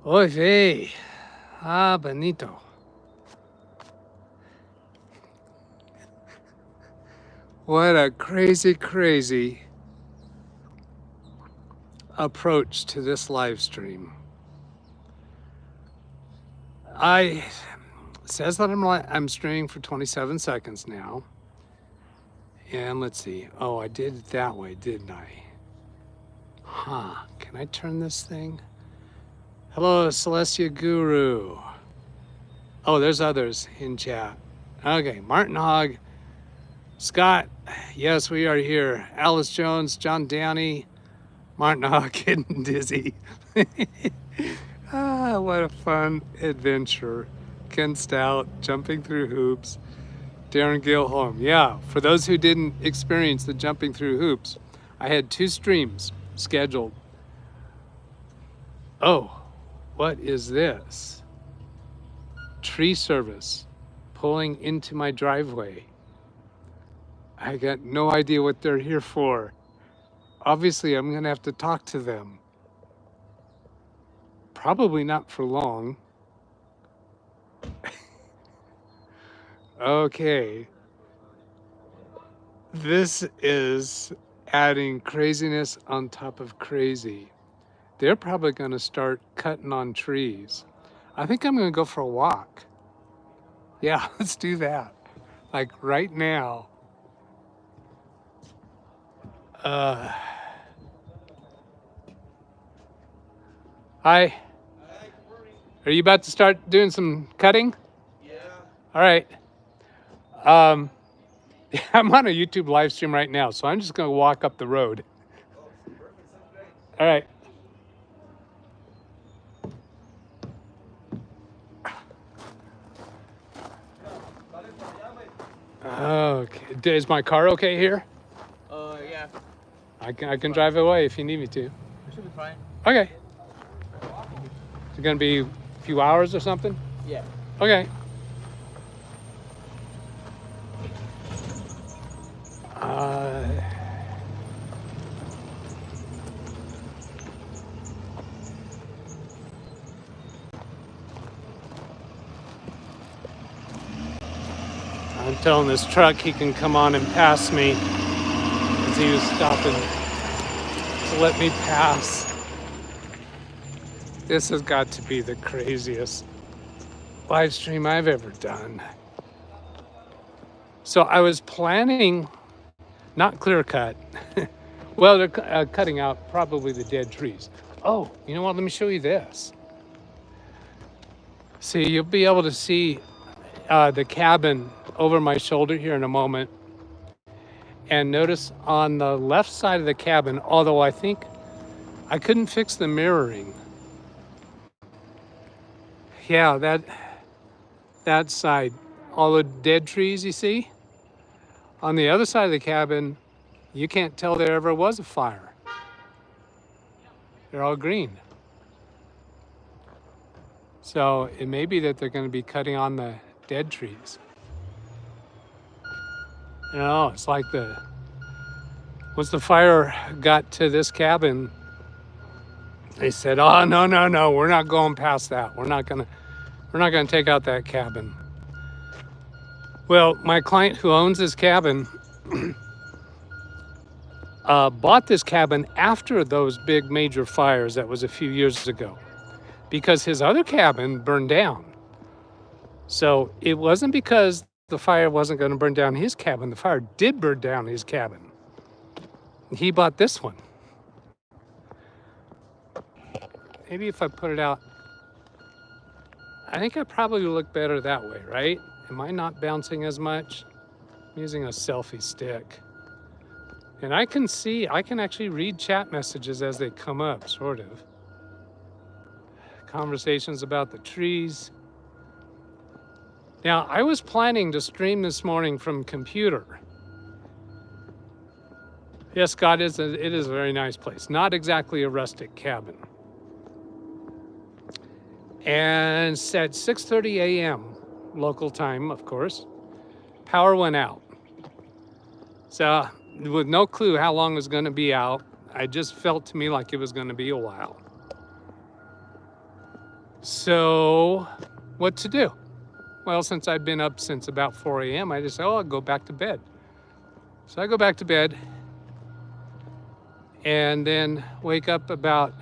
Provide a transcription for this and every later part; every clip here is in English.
Oy vey. Ah, bonito. What a crazy, crazy approach to this live stream. It says that I'm streaming for 27 seconds now. And let's see. Oh, I did it that way, didn't I? Huh. Can I turn this thing? Hello, Celestia Guru. Oh, there's others in chat. Okay, Martin Hogg, Scott, yes, we are here. Alice Jones, John Downey, Martin Hogg, Hidden Dizzy. Ah, what a fun adventure. Ken Stout, jumping through hoops. Darren Gilholm. Yeah, for those who didn't experience the jumping through hoops, I had 2 streams scheduled. Oh, what is this? Tree service pulling into my driveway. I got no idea what they're here for. Obviously, I'm gonna have to talk to them. Probably not for long. Okay. This is adding craziness on top of crazy. They're probably gonna start cutting on trees. I think I'm gonna go for a walk. Yeah, let's do that. Like right now. Hi. Are you about to start doing some cutting? Yeah. All right. I'm on a YouTube live stream right now, so I'm just gonna walk up the road. Oh, perfect. Sounds great. All right. Okay. Is my car okay here? Yeah. I can drive away if you need me to. It should be fine. Okay. Is it gonna be a few hours or something? Yeah. Okay. I'm telling this truck he can come on and pass me as he was stopping to let me pass. This has got to be the craziest live stream I've ever done. So I was planning, not clear cut. Well, they're cutting out probably the dead trees. Oh, you know what? Let me show you this. See, you'll be able to see the cabin over my shoulder here in a moment. And notice on the left side of the cabin, although I think I couldn't fix the mirroring. Yeah, that side, all the dead trees you see. On the other side of the cabin, you can't tell there ever was a fire. They're all green. So it may be that they're going to be cutting on the dead trees. You know, it's like once the fire got to this cabin, they said, "Oh, no, we're not going past that. We're not gonna take out that cabin." Well, my client who owns this cabin bought this cabin after those big major fires that was a few years ago, because his other cabin burned down. So it wasn't because the fire wasn't going to burn down his cabin. The fire did burn down his cabin. He bought this one. Maybe if I put it out, I think I probably look better that way, right? Am I not bouncing as much? I'm using a selfie stick. And I can actually read chat messages as they come up, sort of. Conversations about the trees. Now, I was planning to stream this morning from computer. Yes, Scott, it is a very nice place. Not exactly a rustic cabin. And it's at 6:30 a.m. local time, of course, power went out. So with no clue how long it was going to be out, I just felt to me like it was going to be a while. So what to do? Well, since I've been up since about 4 a.m., I just said, oh, I'll go back to bed. So I go back to bed and then wake up about,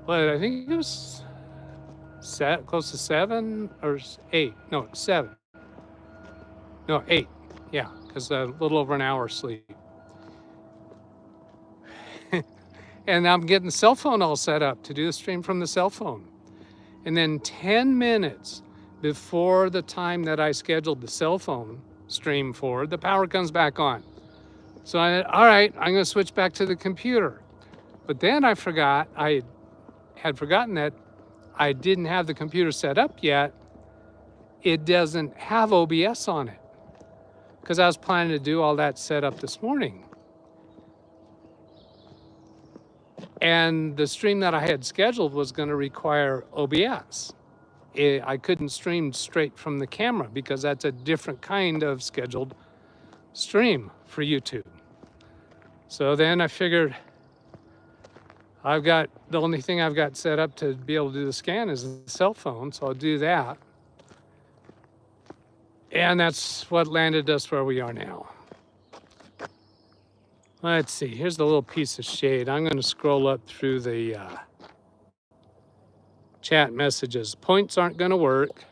what, I think it was close to 7 or 8. No, 7. No, 8. Yeah, because a little over an hour sleep. And I'm getting the cell phone all set up to do the stream from the cell phone. And then 10 minutes before the time that I scheduled the cell phone stream for, the power comes back on. So all right, I'm gonna switch back to the computer. But then I had forgotten that I didn't have the computer set up yet. It doesn't have OBS on it because I was planning to do all that setup this morning. And the stream that I had scheduled was going to require OBS. I couldn't stream straight from the camera because that's a different kind of scheduled stream for YouTube. So then I figured the only thing I've got set up to be able to do the scan is the cell phone, so I'll do that. And that's what landed us where we are now. Let's see, here's the little piece of shade. I'm going to scroll up through the chat messages. Points aren't going to work.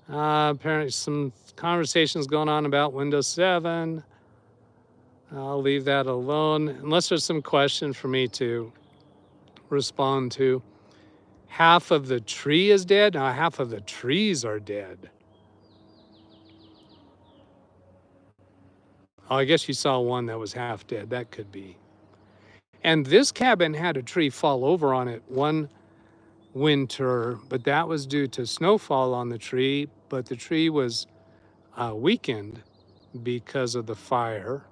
Apparently some conversations going on about Windows 7. I'll leave that alone, unless there's some question for me to respond to. Half of the tree is dead? Now half of the trees are dead. Oh, I guess you saw one that was half dead. That could be. And this cabin had a tree fall over on it one winter, but that was due to snowfall on the tree. But the tree was weakened because of the fire.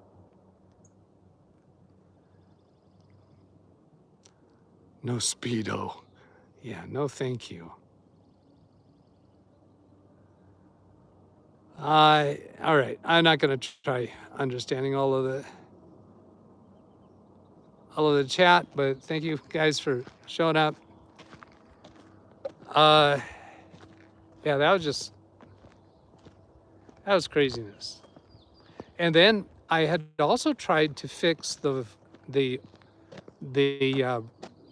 No Speedo. Yeah, no thank you. All right, I'm not going to try understanding all of the chat, but thank you guys for showing up. Yeah, that was craziness. And then I had also tried to fix the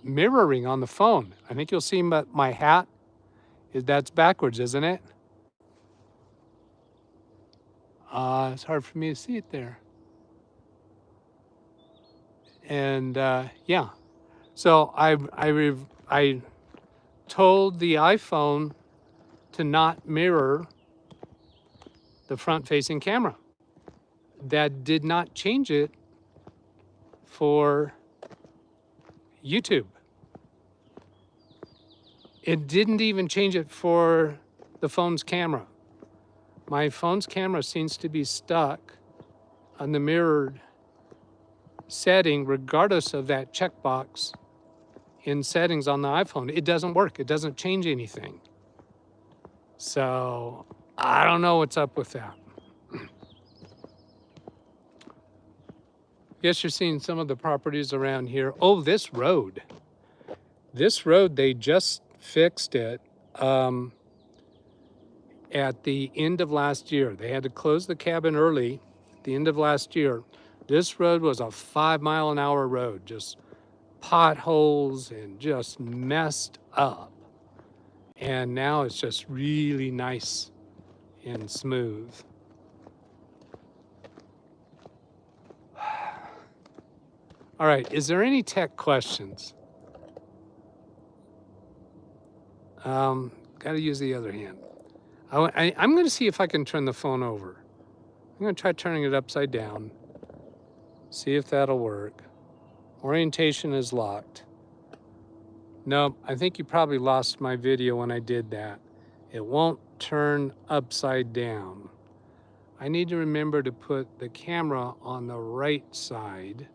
mirroring on the phone. I think you'll see my hat that's backwards, isn't it? It's hard for me to see it there. And yeah, so I told the iPhone to not mirror the front-facing camera. That did not change it for YouTube. It didn't even change it for the phone's camera. My phone's camera seems to be stuck on the mirrored setting regardless of that checkbox in settings on the iPhone. It doesn't work. It doesn't change anything. So I don't know what's up with that. Guess you're seeing some of the properties around here. Oh, this road. This road, they just fixed it at the end of last year. They had to close the cabin early at the end of last year. This road was a 5-mile-an-hour road, just potholes and just messed up. And now it's just really nice and smooth. All right, is there any tech questions? Got to use the other hand. I'm going to see if I can turn the phone over. I'm going to try turning it upside down. See if that'll work. Orientation is locked. Nope, I think you probably lost my video when I did that. It won't turn upside down. I need to remember to put the camera on the right side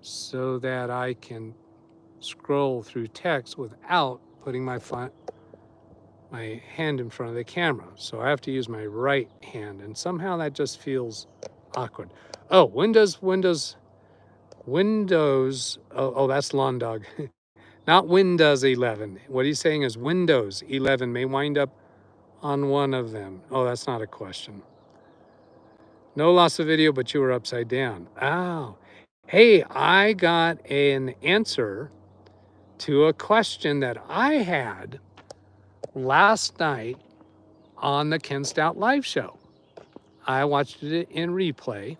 so that I can scroll through text without putting my hand in front of the camera. So I have to use my right hand, and somehow that just feels awkward. Oh, Windows. Oh, that's Lawn Dog. Not Windows 11. What he's saying is Windows 11 may wind up on one of them. Oh, that's not a question. No loss of video, but you were upside down. Oh, hey, I got an answer to a question that I had last night on the Ken Stout live show. I watched it in replay.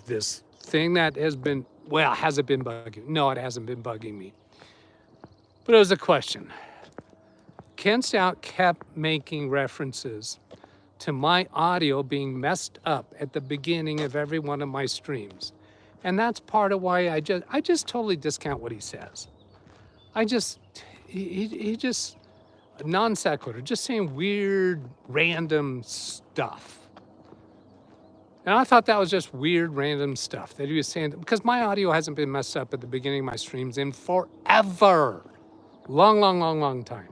This thing that has been, well, has it been bugging? No, it hasn't been bugging me. But it was a question. Ken Stout kept making references to my audio being messed up at the beginning of every one of my streams. And that's part of why I just totally discount what he says. He just, non sequitur, just saying weird, random stuff. And I thought that was just weird, random stuff that he was saying, because my audio hasn't been messed up at the beginning of my streams in forever. Long time.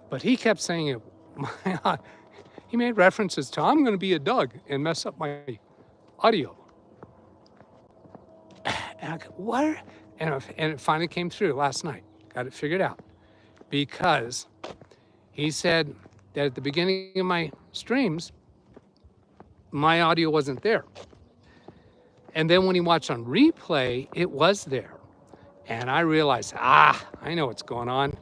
But he kept saying it. He made references to, I'm going to be a Doug and mess up my audio. And I go, what? And it finally came through last night. Got it figured out. Because he said that at the beginning of my streams, my audio wasn't there. And then when he watched on replay, it was there. And I realized, I know what's going on.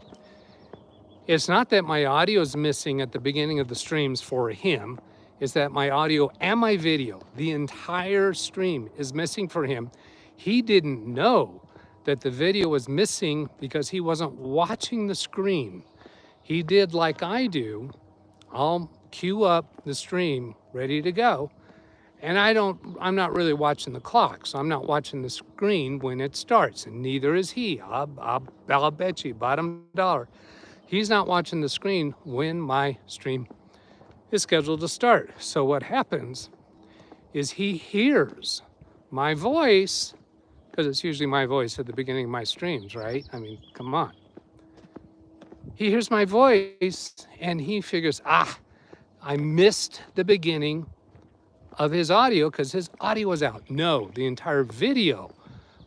It's not that my audio is missing at the beginning of the streams for him. It's that my audio and my video, the entire stream, is missing for him. He didn't know that the video was missing because he wasn't watching the screen. He did like I do. I'll queue up the stream ready to go. And I'm not really watching the clock, so I'm not watching the screen when it starts, and neither is he. I'll bet you, bottom dollar. He's not watching the screen when my stream is scheduled to start. So what happens is he hears my voice, because it's usually my voice at the beginning of my streams, right? I mean, come on. He hears my voice and he figures, I missed the beginning of his audio because his audio was out. No, the entire video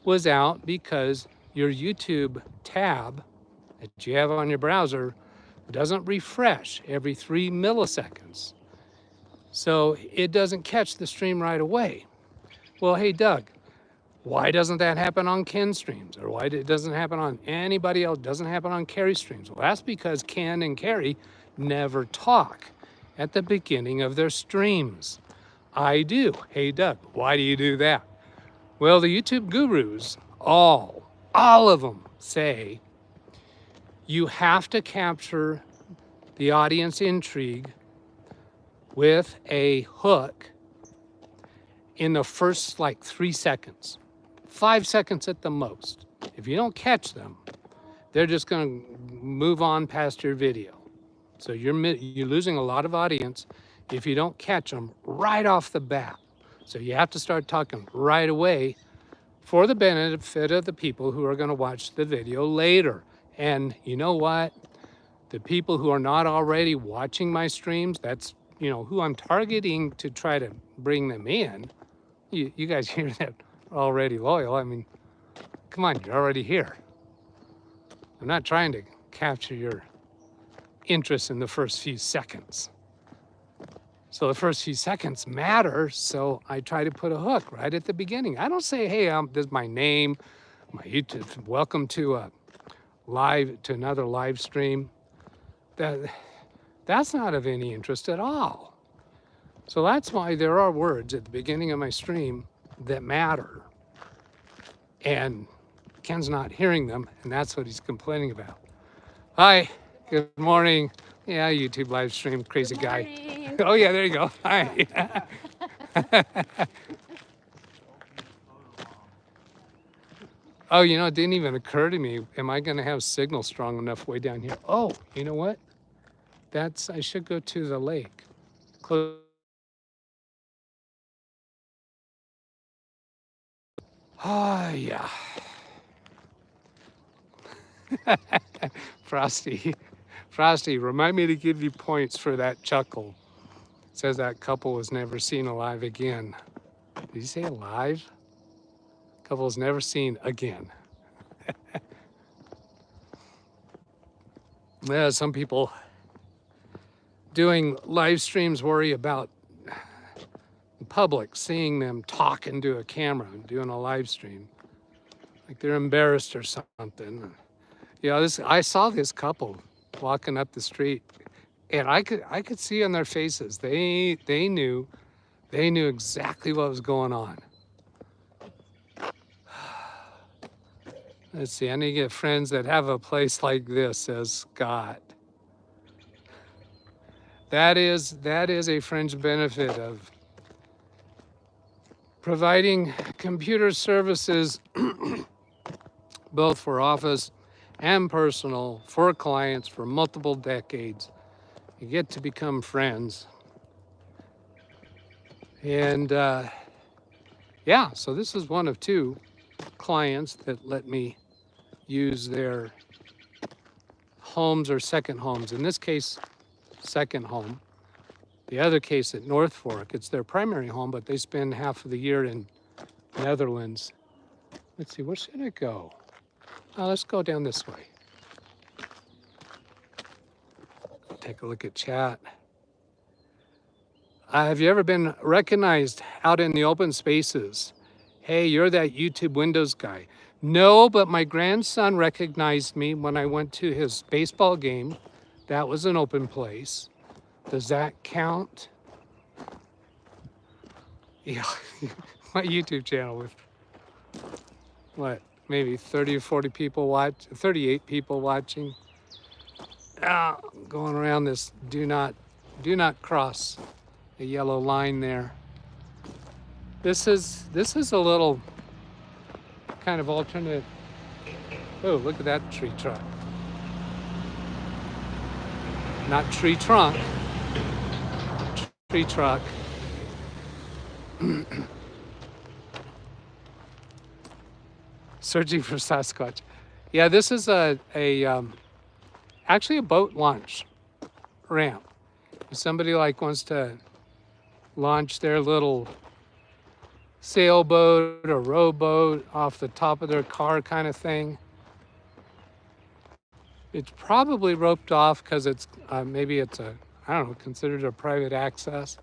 was out because your YouTube tab that you have on your browser doesn't refresh every 3 milliseconds. So it doesn't catch the stream right away. Well, hey, Doug, why doesn't that happen on Ken's streams? Or why it doesn't happen on anybody else? Doesn't happen on Carrie's streams? Well, that's because Ken and Carrie never talk at the beginning of their streams. I do. Hey, Doug, why do you do that? Well, the YouTube gurus, all of them say you have to capture the audience intrigue with a hook in the first 3 seconds, 5 seconds at the most. If you don't catch them, they're just going to move on past your video. So you're losing a lot of audience if you don't catch them right off the bat. So you have to start talking right away for the benefit of the people who are going to watch the video later. And you know what? The people who are not already watching my streams, that's who I'm targeting to try to bring them in. You guys hear that? Already loyal. I mean, come on, you're already here. I'm not trying to capture your interest in the first few seconds. So the first few seconds matter, so I try to put a hook right at the beginning. I don't say, hey, this is my name, my YouTube, welcome to another live stream. That's not of any interest at all. So that's why there are words at the beginning of my stream that matter. And Ken's not hearing them, and that's what he's complaining about. Hi, good morning. Yeah, YouTube live stream, crazy guy. Oh yeah, there you go. Hi. Oh, it didn't even occur to me. Am I going to have signal strong enough way down here? Oh, you know what? I should go to the lake. Yeah. Frosty, remind me to give you points for that chuckle. says that couple was never seen alive again. Did you say alive? Couple was never seen again. Yeah, some people doing live streams worry about the public seeing them talk into a camera and doing a live stream. Like they're embarrassed or something. You know, I saw this couple walking up the street, and I could see on their faces they knew exactly what was going on. Let's see, I need to get friends that have a place like this, says Scott. That is a fringe benefit of providing computer services both for office and personal for clients for multiple decades. You get to become friends. And yeah, so this is one of two clients that let me use their homes or second homes. In this case, second home. The other case at North Fork, it's their primary home, but they spend half of the year in Netherlands. Let's see, where should I go? Oh, let's go down this way. Take a look at chat. Have you ever been recognized out in the open spaces? Hey, you're that YouTube Windows guy. No, but my grandson recognized me when I went to his baseball game. That was an open place. Does that count? Yeah, my YouTube channel with what, maybe 30 or 40 people watch, 38 people watching. Going around this do not cross the yellow line there. This is a little kind of alternate. Oh, look at that tree truck. Not tree trunk, tree truck. Searching for Sasquatch. Yeah, this is actually a boat launch ramp. If somebody like wants to launch their little sailboat or rowboat off the top of their car kind of thing, it's probably roped off because it's maybe it's a, I don't know, considered a private access.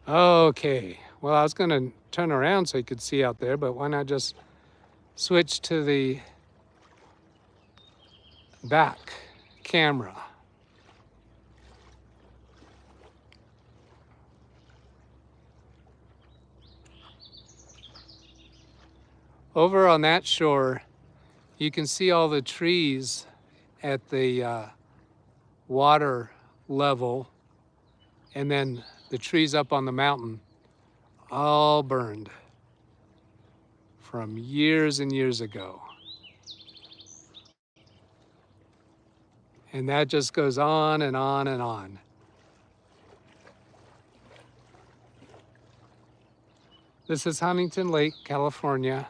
Okay, well, I was going to turn around so you could see out there, but why not just switch to the back camera? Over on that shore, you can see all the trees at the water level, and then the trees up on the mountain, all burned from years and years ago. And that just goes on and on and on. This is Huntington Lake, California.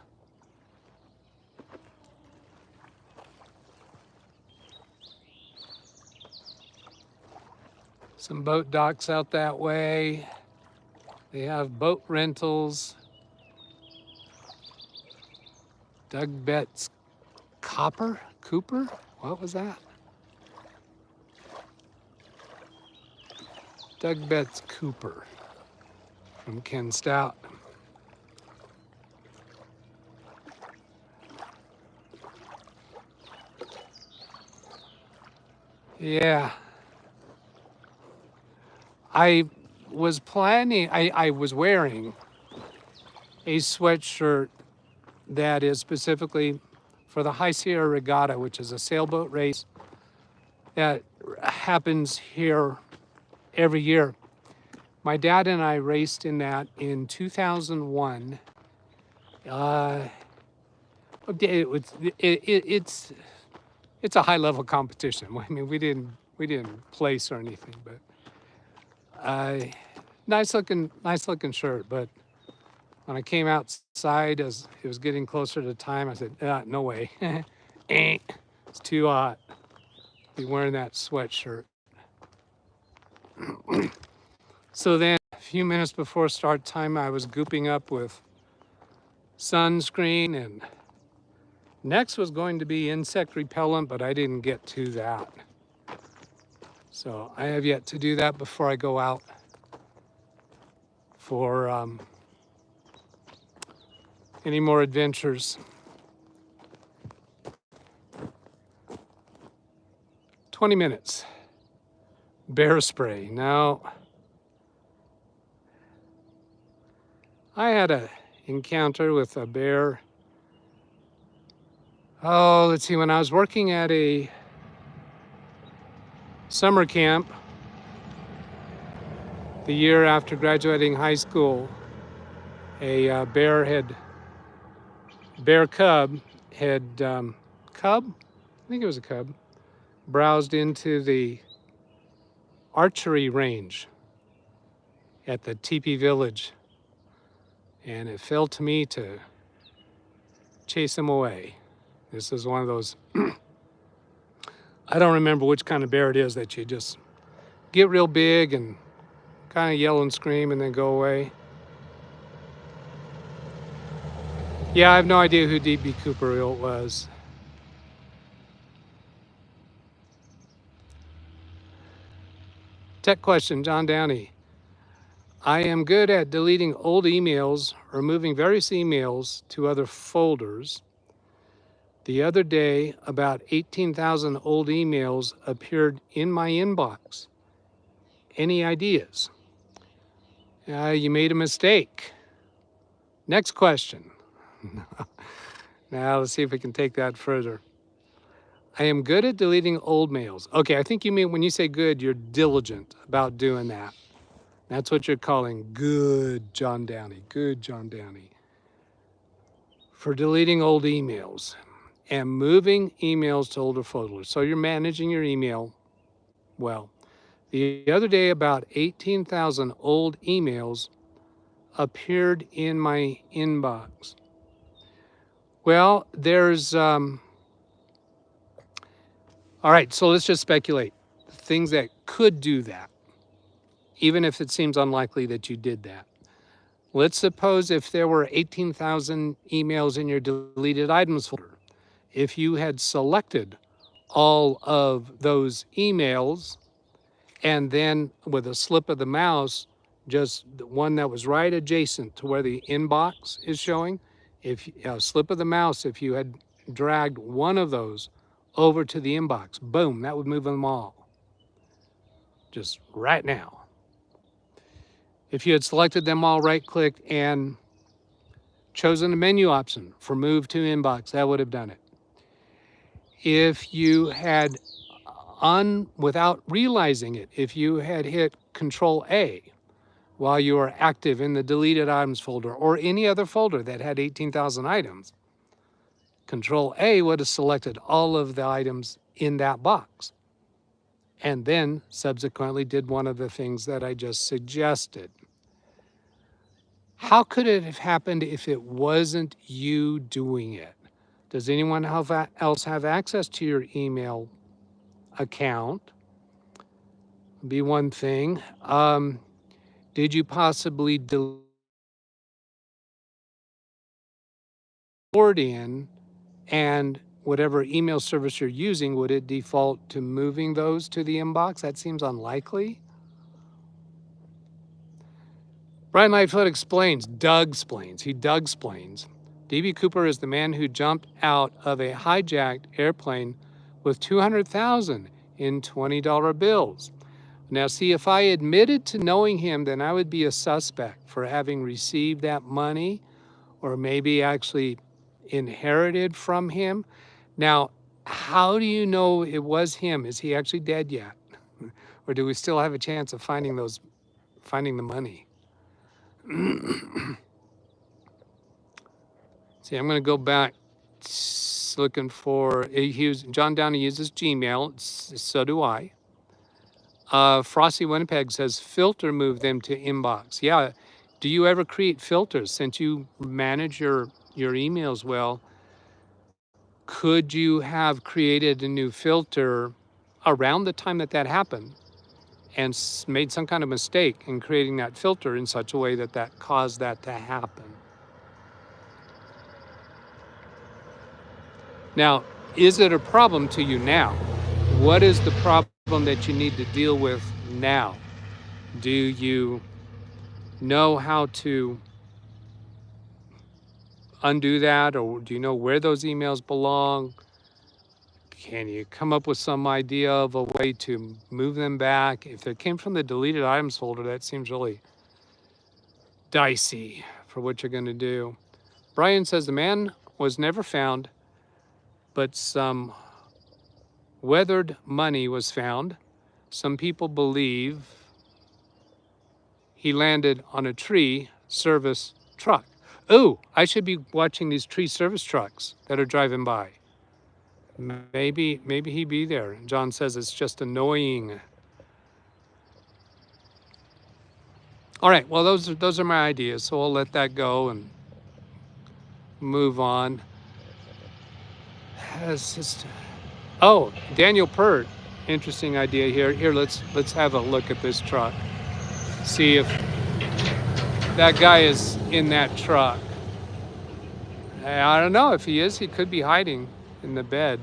Some boat docks out that way. They have boat rentals. DougBetts Cooper? What was that? DougBetts Cooper from Ken Stout. Yeah. I was planning, I was wearing a sweatshirt that is specifically for the High Sierra Regatta, which is a sailboat race that happens here every year. My dad and I raced in that in 2001. It's a high level competition. I mean, we didn't place or anything, but nice looking shirt. But when I came outside as it was getting closer to time, I said, no way, it's too hot. Be wearing that sweatshirt. So then a few minutes before start time, I was gooping up with sunscreen, and next was going to be insect repellent, but I didn't get to that. So I have yet to do that before I go out for any more adventures. 20 minutes. Bear spray. Now, I had a encounter with a bear. Oh, let's see, when I was working at a summer camp the year after graduating high school, a bear cub had, cub? I think it was a cub, browsed into the archery range at the teepee village. And it fell to me to chase him away. This is one of those, I don't remember which kind of bear it is that you just get real big and kind of yell and scream and then go away. Yeah, I have no idea who D.B. Cooper was. Tech question, John Downey. I am good at deleting old emails or moving various emails to other folders. The other day, about 18,000 old emails appeared in my inbox. Any ideas? You made a mistake. Next question. Now let's see if we can take that further. I am good at deleting old mails. Okay, I think you mean when you say good, you're diligent about doing that. That's what you're calling good, John Downey. Good, John Downey. For deleting old emails and moving emails to older folders. So you're managing your email well. The other day, about 18,000 old emails appeared in my inbox. Well, there's, all right, so let's just speculate. Things that could do that, even if it seems unlikely that you did that. Let's suppose if there were 18,000 emails in your deleted items folder, if you had selected all of those emails and then with a slip of the mouse, just the one that was right adjacent to where the inbox is showing, if a slip of the mouse, if you had dragged one of those over to the inbox, boom, that would move them all. Just right now. If you had selected them all, right-clicked and chosen a menu option for move to inbox, that would have done it. If you had, without realizing it, if you had hit Control A while you were active in the deleted items folder or any other folder that had 18,000 items, Control A would have selected all of the items in that box and then subsequently did one of the things that I just suggested. How could it have happened if it wasn't you doing it? Does anyone else have access to your email account? Be one thing. Did you possibly delete in, and whatever email service you're using, would it default to moving those to the inbox? That seems unlikely. Brian Lightfoot explains, Doug explains. D.B. Cooper is the man who jumped out of a hijacked airplane with 200,000 in $20 bills. Now, see, if I admitted to knowing him, then I would be a suspect for having received that money or maybe actually inherited from him. Now, how do you know it was him? Is he actually dead yet? Or do we still have a chance of finding the money? See, I'm going to go back looking for, John Downey uses Gmail, so do I. Frosty Winnipeg says, filter move them to inbox. Yeah, do you ever create filters? Since you manage your emails well, could you have created a new filter around the time that happened and made some kind of mistake in creating that filter in such a way that that caused that to happen. Now, is it a problem to you now? What is the problem that you need to deal with now? Do you know how to undo that, or do you know where those emails belong? Can you come up with some idea of a way to move them back? If it came from the deleted items folder, that seems really dicey for what you're going to do. Brian says the man was never found, but some weathered money was found. Some people believe he landed on a tree service truck. Oh, I should be watching these tree service trucks that are driving by. Maybe he be there. John says it's just annoying. All right, well, those are my ideas, so I'll let that go and move on. Oh, Daniel Pert, interesting idea here. Here, let's have a look at this truck. See if that guy is in that truck. I don't know if he is. He could be hiding in the bed.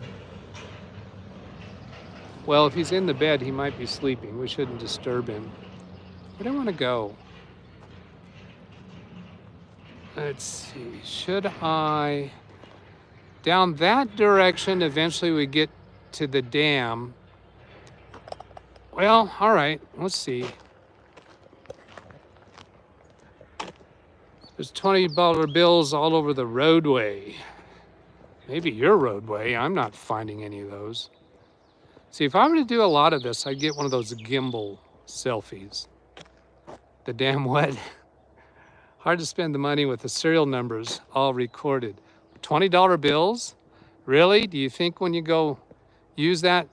Well, if he's in the bed, he might be sleeping. We shouldn't disturb him. Where do I want to go? Let's see. Should I... Down that direction, eventually we get to the dam. Well, all right. Let's see. There's $20 bills all over the roadway. Maybe your roadway. I'm not finding any of those. See, if I were to do a lot of this, I'd get one of those gimbal selfies. The damn what? Hard to spend the money with the serial numbers all recorded. $20 bills? Really? Do you think when you go use that,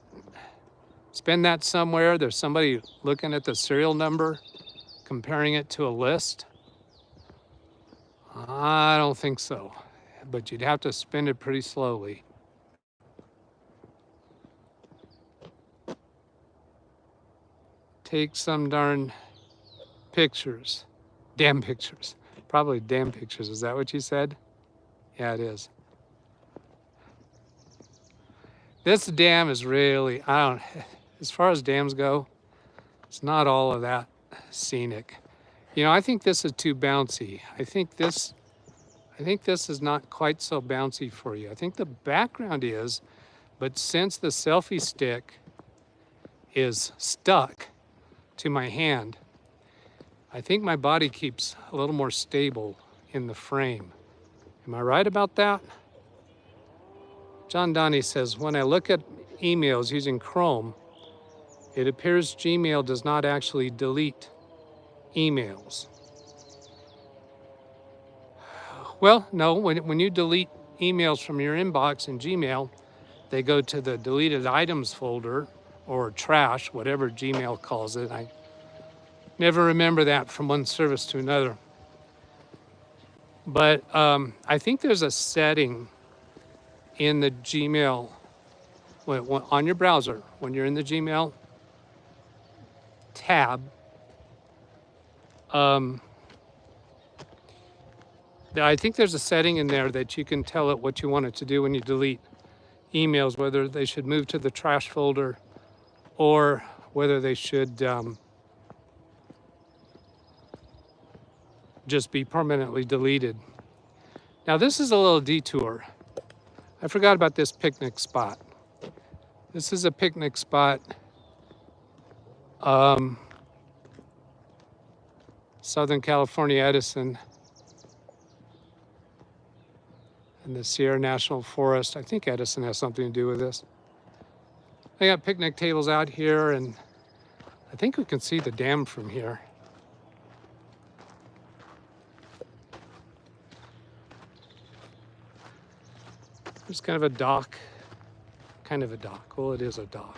spend that somewhere, there's somebody looking at the serial number, comparing it to a list? I don't think so, but you'd have to spend it pretty slowly. Take some darn pictures. Damn pictures. Probably damn pictures. Is that what you said? Yeah, it is. This dam is really, as far as dams go, it's not all of that scenic. You know, I think this is too bouncy. I think this is not quite so bouncy for you. I think the background is, but since the selfie stick is stuck to my hand, I think my body keeps a little more stable in the frame. Am I right about that? John Donnie says, when I look at emails using Chrome, it appears Gmail does not actually delete emails. Well, no, when you delete emails from your inbox in Gmail, they go to the deleted items folder or trash, whatever Gmail calls it. I never remember that from one service to another. But I think there's a setting in the Gmail, on your browser, when you're in the Gmail tab, I think there's a setting in there that you can tell it what you want it to do when you delete emails, whether they should move to the trash folder or whether they should just be permanently deleted. Now this is a little detour. I forgot about this picnic spot. This is a picnic spot. Southern California, Edison, and the Sierra National Forest. I think Edison has something to do with this. They got picnic tables out here, and I think we can see the dam from here. There's kind of a dock. Well, it is a dock.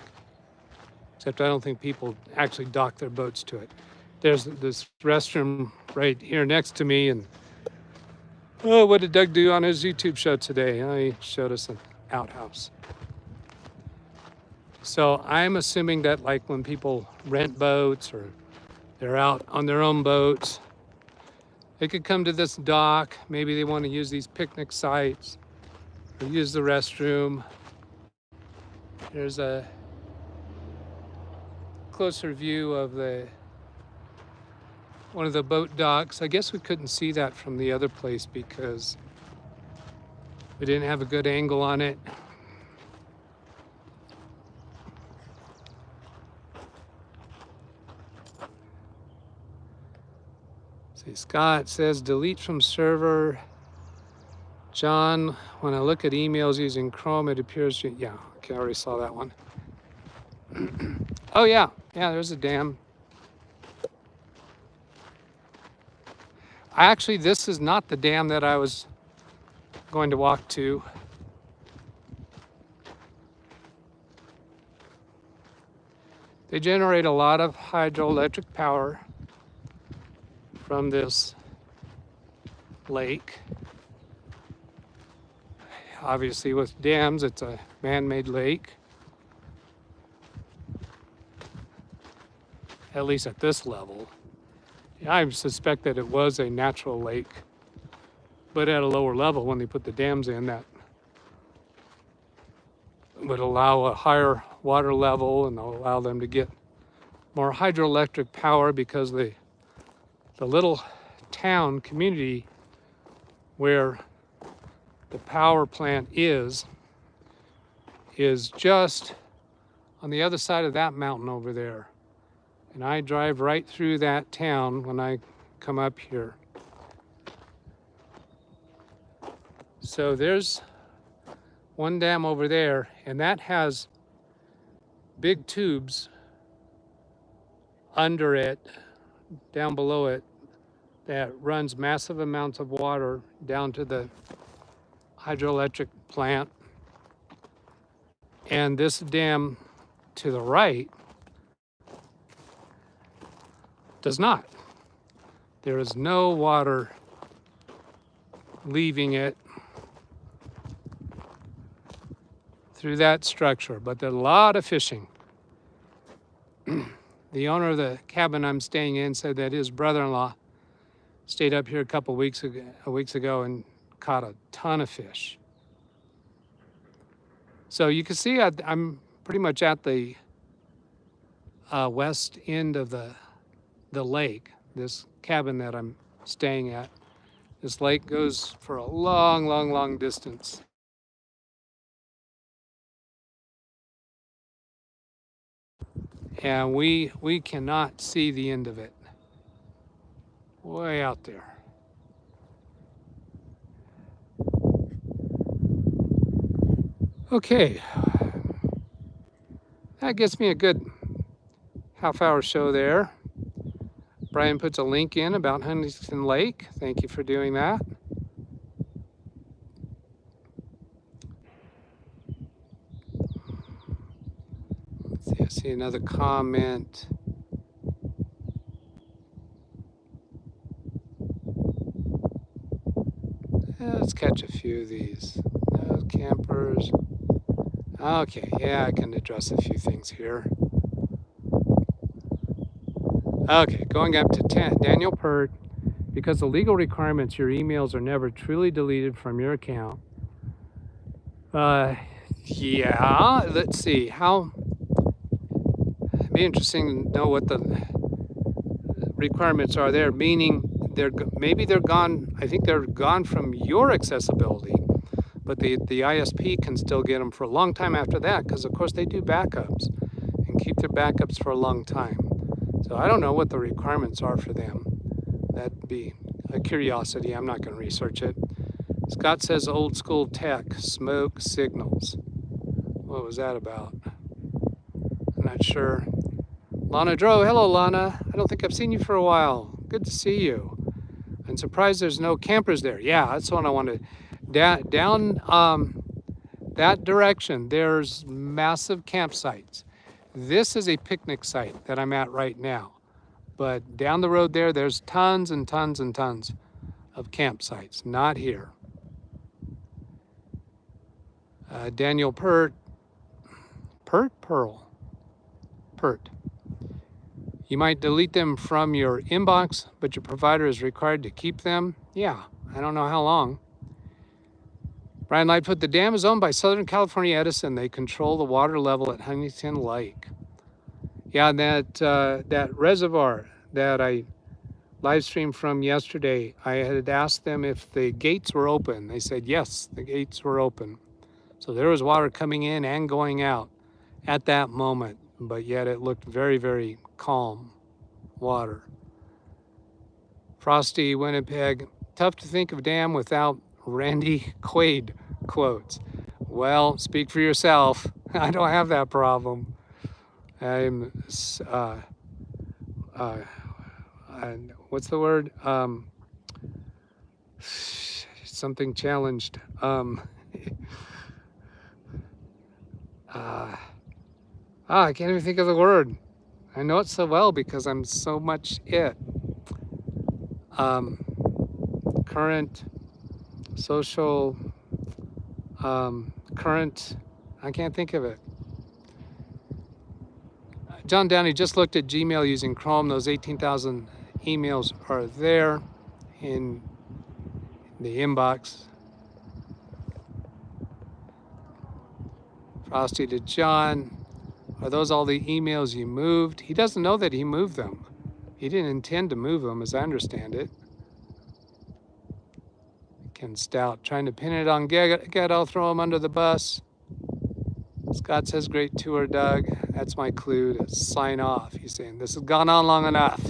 Except I don't think people actually dock their boats to it. There's this restroom right here next to me, and oh, what did Doug do on his YouTube show today? Oh, he showed us an outhouse. So I'm assuming that like when people rent boats or they're out on their own boats, they could come to this dock. Maybe they want to use these picnic sites or use the restroom. There's a closer view of one of the boat docks. I guess we couldn't see that from the other place because we didn't have a good angle on it. See, Scott says delete from server. John, when I look at emails using Chrome, it appears, yeah, okay, I already saw that one. Oh yeah, there's a dam. Actually, this is not the dam that I was going to walk to. They generate a lot of hydroelectric power from this lake. Obviously, with dams, it's a man-made lake. At least at this level. I suspect that it was a natural lake, but at a lower level when they put the dams in, that would allow a higher water level and allow them to get more hydroelectric power because the little town community where the power plant is just on the other side of that mountain over there. And I drive right through that town when I come up here. So there's one dam over there, and that has big tubes under it, down below it, that runs massive amounts of water down to the hydroelectric plant. And this dam to the right does not. There is no water leaving it through that structure, but there's a lot of fishing. The owner of the cabin I'm staying in said that his brother-in-law stayed up here a couple weeks ago and caught a ton of fish. So you can see I'm pretty much at the west end of the lake, this cabin that I'm staying at. This lake goes for a long, long, long distance. And we cannot see the end of it. Way out there. Okay. That gets me a good half-hour show there. Brian puts a link in about Huntington Lake. Thank you for doing that. Let's see, I see another comment. Let's catch a few of these. No campers. Okay, yeah, I can address a few things here. Okay, going up to 10. Daniel Pert, because the legal requirements, your emails are never truly deleted from your account. Yeah, let's see. It'd be interesting to know what the requirements are there, meaning maybe they're gone. I think they're gone from your accessibility, but the ISP can still get them for a long time after that, because of course they do backups and keep their backups for a long time. So I don't know what the requirements are for them. That'd be a curiosity. I'm not going to research it. Scott says old school tech, smoke signals. What was that about? I'm not sure. Lana Dro, hello Lana. I don't think I've seen you for a while. Good to see you. I'm surprised there's no campers there. Yeah, that's what I wanted. Down that direction, there's massive campsites. This is a picnic site that I'm at right now. But down the road there, there's tons and tons and tons of campsites, not here. Daniel Pearl. Robert. You might delete them from your inbox, but your provider is required to keep them. Yeah, I don't know how long. Brian Lightfoot, the dam is owned by Southern California Edison. They control the water level at Huntington Lake. Yeah, that reservoir that I live streamed from yesterday, I had asked them if the gates were open. They said, yes, the gates were open. So there was water coming in and going out at that moment, but yet it looked very, very calm water. Frosty Winnipeg, tough to think of dam without Randy Quaid quotes. Well, speak for yourself. I don't have that problem. I'm, what's the word? Something challenged. I can't even think of the word. I know it so well because I'm so much it. Current, social, current, I can't think of it. John Downey just looked at Gmail using Chrome. Those 18,000 emails are there in the inbox. Frosty to John, are those all the emails you moved? He doesn't know that he moved them. He didn't intend to move them, as I understand it. Ken Stout, trying to pin it on Get, I'll throw him under the bus. Scott says, great tour, Doug. That's my clue to sign off. He's saying, this has gone on long enough.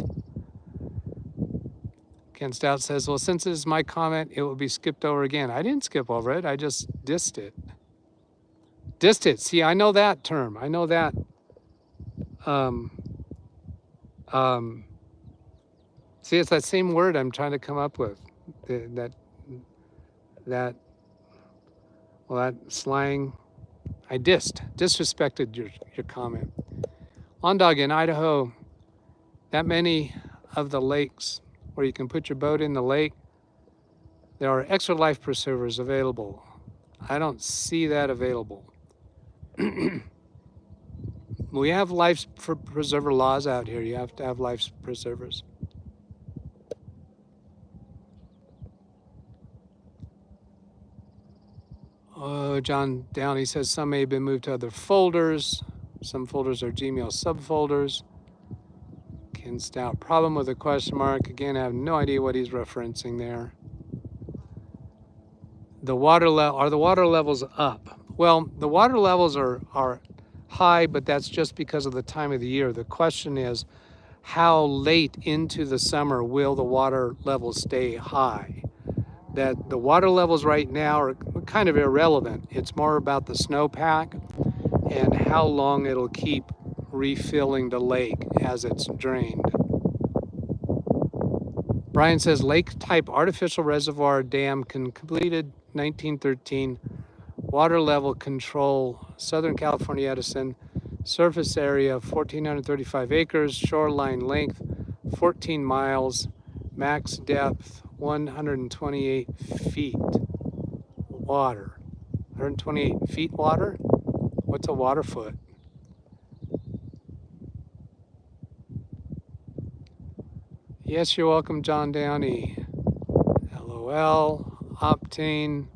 Ken Stout says, well, since this is my comment, it will be skipped over again. I didn't skip over it. I just dissed it. Dissed it. See, I know that term. I know that. See, it's that same word I'm trying to come up with. That slang. I disrespected your comment. Lawn Dog in Idaho, that many of the lakes where you can put your boat in the lake, there are extra life preservers available. I don't see that available. We have life preserver laws out here. You have to have life preservers. Oh, John Downey says some may have been moved to other folders. Some folders are Gmail subfolders. Ken Stout, problem with a question mark. Again, I have no idea what he's referencing there. The water level, are the water levels up? Well, the water levels are high, but that's just because of the time of the year. The question is, how late into the summer will the water levels stay high? That the water levels right now are kind of irrelevant. It's more about the snowpack and how long it'll keep refilling the lake as it's drained. Brian says lake-type artificial reservoir dam completed 1913. Water level control, Southern California Edison. Surface area 1,435 acres. Shoreline length 14 miles. Max depth 128 feet. Water. 128 feet water? What's a water foot? Yes, you're welcome, John Downey. LOL. Optane.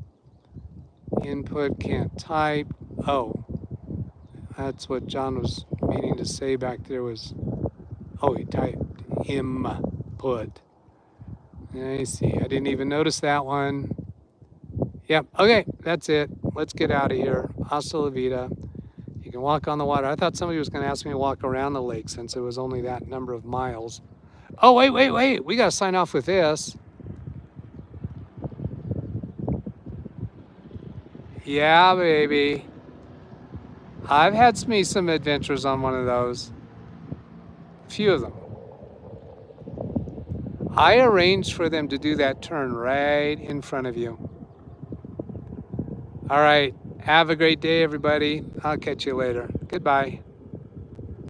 Input can't type. Oh, that's what John was meaning to say back there was, oh, he typed input. I see. I didn't even notice that one. Yep. Okay, that's it. Let's get out of here. Hasta la vida. You can walk on the water. I thought somebody was going to ask me to walk around the lake since it was only that number of miles. Oh, wait. We got to sign off with this. Yeah, baby. I've had me some adventures on one of those. A few of them. I arranged for them to do that turn right in front of you. All right. Have a great day, everybody. I'll catch you later. Goodbye.